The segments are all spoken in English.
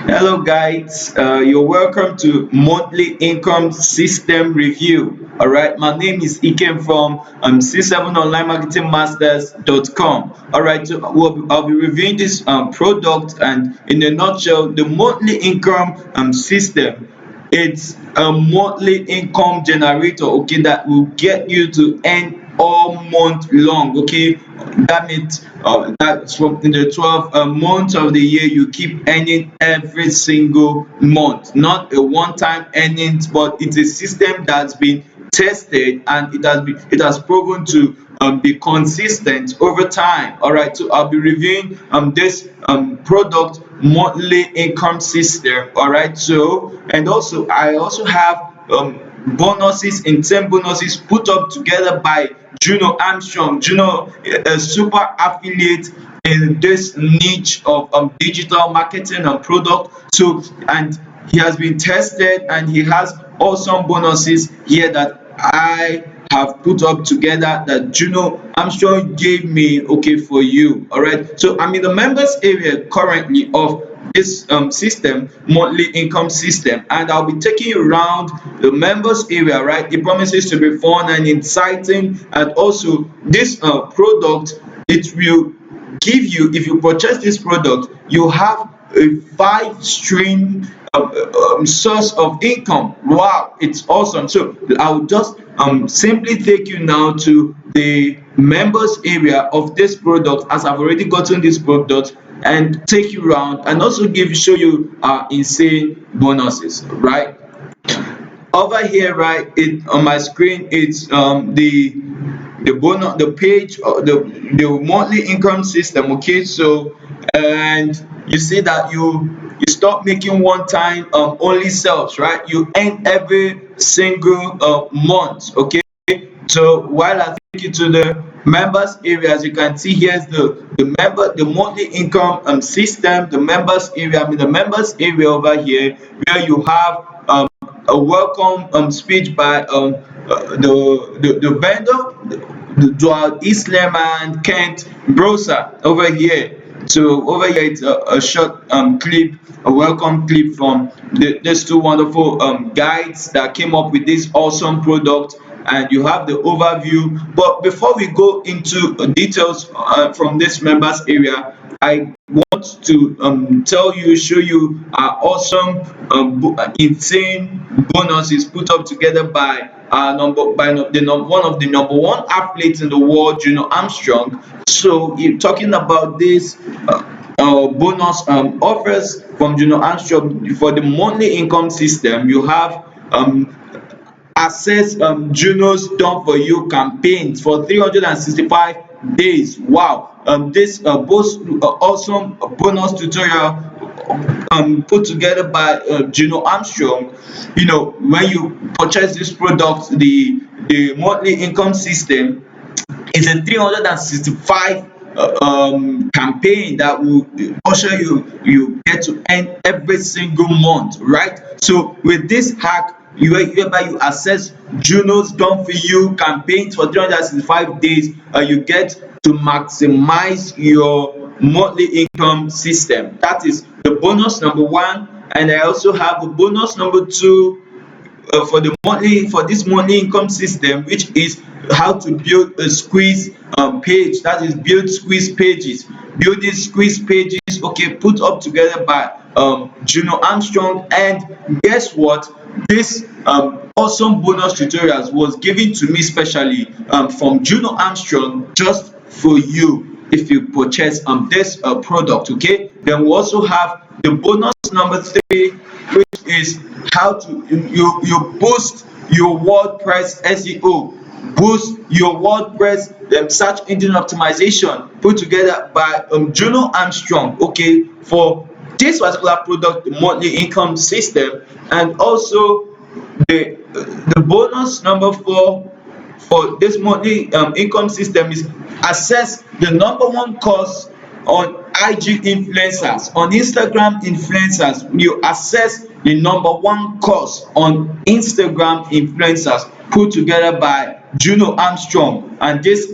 Hello, guys. You're welcome to monthly income system review. All right, my name is Ikem from C7onlinemarketingmasters.com. All right, so I'll be reviewing this product, and in a nutshell, the monthly income system. It's a monthly income generator, okay, that will get you to earn all month long, okay. That means that's from in the 12 months of the year, you keep earning every single month, not a one-time earnings, but it's a system that's been tested, and it has proven to be consistent over time. All right, so I'll be reviewing this product monthly income system. All right, so and also I also have bonuses, insane bonuses put up together by Juno Armstrong. Juno, a super affiliate in this niche of digital marketing and product. So, and he has been tested, and he has awesome bonuses here that I have put up together, that Juno Armstrong gave me, okay, for you. All right, so I'm in the members area currently of this system, monthly income system, and I'll be taking you around the members area. Right, it promises to be fun and exciting, and also this product, it will give you, if you purchase this product, you have a 5 stream source of income. Wow, it's awesome. So I'll just simply take you now to the members area of this product, as I've already gotten this product, and take you around, and also show you insane bonuses. Right, over here, right, it on my screen, it's the bonus, the page, the monthly income system, okay. So, and you see that you stop making one time only sales, right? You earn every single month, okay. So while I take you to the members area, as you can see, here's the monthly income system, the members area. I'm in the members area over here, where you have a welcome speech by the vendor, the Dual Islam and Kent Brosa over here. So over here, it's a short clip, a welcome clip from these two wonderful guides that came up with this awesome product, and you have the overview. But before we go into details from this members area, I want to tell you, show you our awesome, insane bonuses put up together by one of the number one athletes in the world, Juno Armstrong. So, you're talking about this bonus offers from Juno Armstrong for the monthly income system. You have access Juno's done for you campaigns for 365 days. Wow, this awesome bonus tutorial put together by Juno Armstrong. You know, when you purchase this product, the monthly income system is a 365 campaign that will usher you get to earn every single month, right? So with this hack, whereby you access Juno's done for you campaigns for 365 days, you get to maximize your monthly income system. That is the bonus number one. And I also have the bonus number two for this monthly income system, which is how to build a squeeze page. That is, build squeeze pages. Building squeeze pages, okay, put up together by Juno Armstrong. And guess what? This awesome bonus tutorials was given to me specially from Juno Armstrong, just for you, if you purchase this product, okay. Then we also have the bonus number three, which is how to you boost your WordPress SEO, boost your WordPress search engine optimization, put together by Juno Armstrong, okay, for this particular product, the monthly income system. And also the bonus number four for this monthly income system is access the number one course on IG influencers, on Instagram influencers. You access the number one course on Instagram influencers, put together by Juno Armstrong. And this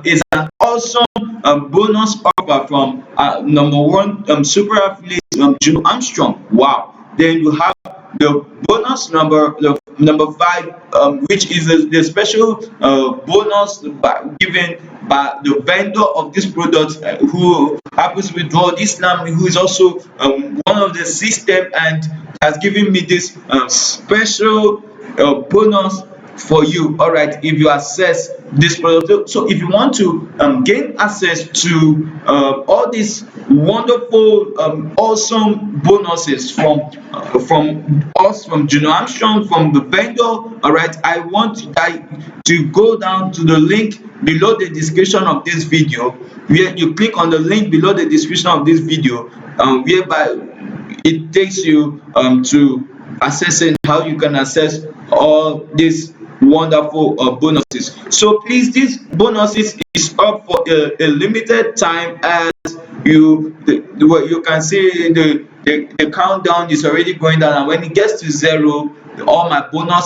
is an awesome bonus offer from number one super affiliate Juno Armstrong. Wow. Then you have the bonus the number five, which is the special bonus given by the vendor of this product, who happens to be World Islam, who is also one of the system, and has given me this special bonus for you. All right, if you access this product. So if you want to gain access to all these wonderful awesome bonuses from us, from Juno Armstrong, from the vendor, all right, I want you guys to go down to the link below the description of this video, where you click on the link below the description of this video, whereby it takes you to assessing how you can access all these wonderful bonuses. So please, this bonuses is up for a limited time, as you can see the countdown is already going down, and when it gets to zero, all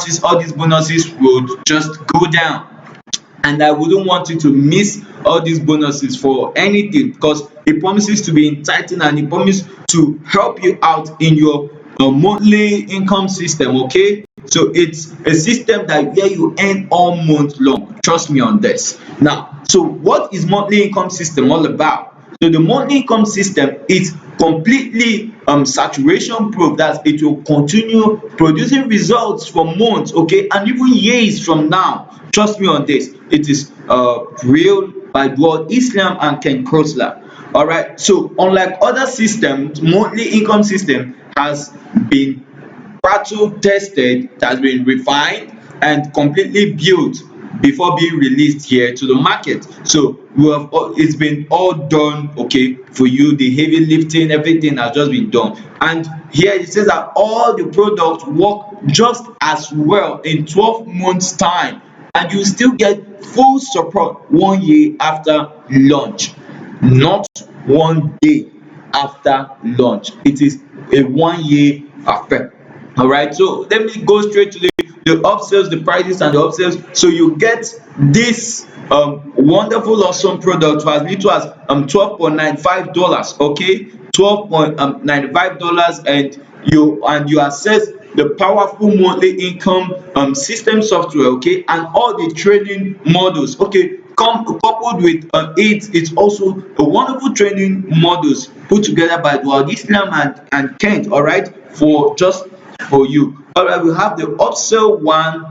these bonuses will just go down. And I wouldn't want you to miss all these bonuses for anything, because it promises to be enticing, and it promises to help you out in your monthly income system. Okay, so it's a system that where you earn all month long. Trust me on this. Now, so what is monthly income system all about? So the monthly income system is completely saturation proof, that it will continue producing results for months, okay, and even years from now. Trust me on this. It is real by World Islam and Ken Krosler. All right. So unlike other systems, monthly income system has been battle tested, it has been refined and completely built before being released here to the market. So it's been all done, okay, for you. The heavy lifting, everything has just been done. And here it says that all the products work just as well in 12 months time, and you still get full support 1 year after launch, not 1 day after launch. It is a 1 year affair. All right, so let me go straight to the upsells, the prices and the upsells. So you get this wonderful awesome product for as little as $12.95. Okay, $12.95, and you access the powerful monthly income system software, okay, and all the training modules, okay, coupled with it's also a wonderful training modules put together by Dual Islam and Kent, all right, for just for you. All right, we have the upsell one,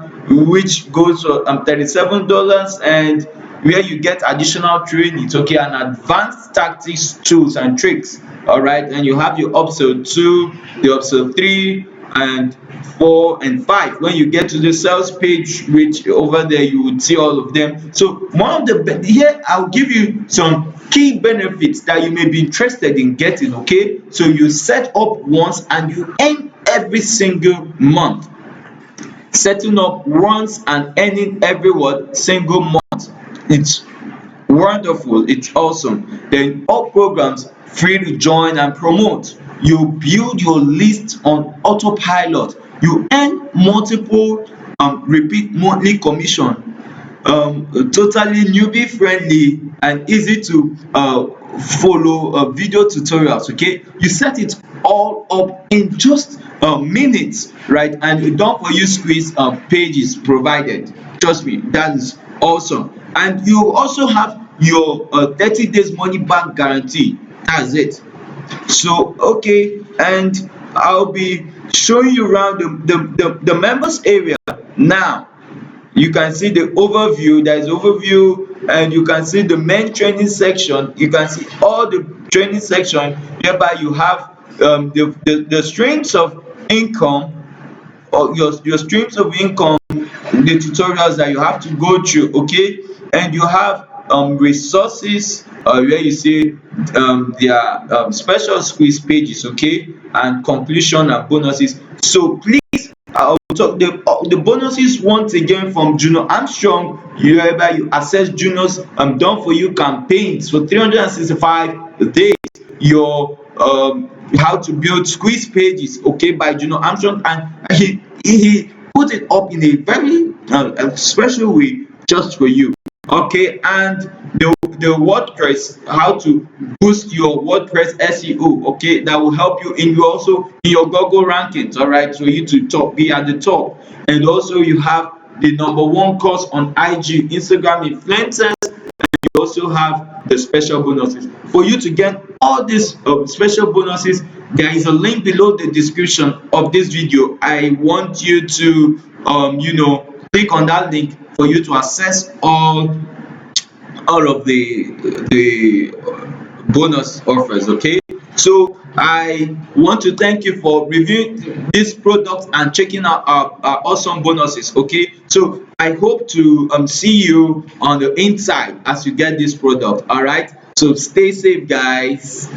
which goes for $37, and where you get additional trainings, okay, and advanced tactics, tools and tricks. All right, and you have your upsell 2, the upsell 3 and 4 and 5. When you get to the sales page, which over there you would see all of them. So one of the here I'll give you some key benefits that you may be interested in getting, okay. So you set up once and you earn every single month. Setting up once and earning every single month, it's wonderful, it's awesome. Then all programs free to join and promote. You build your list on autopilot. You earn multiple repeat monthly commission, totally newbie friendly and easy to follow video tutorials, okay. You set it all up in just minutes, right, and a done for you squeeze pages provided. Trust me, that is awesome. And you also have your 30 days money back guarantee. That's it. So okay, and I'll be showing you around the members area now. You can see the overview. There is overview, and you can see the main training section. You can see all the training section, whereby you have the streams of income, or your streams of income, the tutorials that you have to go through, okay. And you have resources, where you see their special squeeze pages, okay, and conclusion and bonuses. So please, I'll talk the bonuses once again from Juno Armstrong, whereby you access Juno's done for you campaigns for 365 days. Your how to build squeeze pages, okay, by Juno Armstrong, and he put it up in a very special way just for you. Okay, and the WordPress, how to boost your WordPress SEO. Okay, that will help you in your also in your Google rankings. All right, so you to top be at the top. And also you have the #1 course on IG, Instagram influencers. You also have the special bonuses. For you to get all these special bonuses, there is a link below the description of this video. I want you to click on that link for you to access all of the bonus offers. Okay, so I want to thank you for reviewing this product and checking out our awesome bonuses. Okay, so I hope to see you on the inside as you get this product. All right, so stay safe, guys.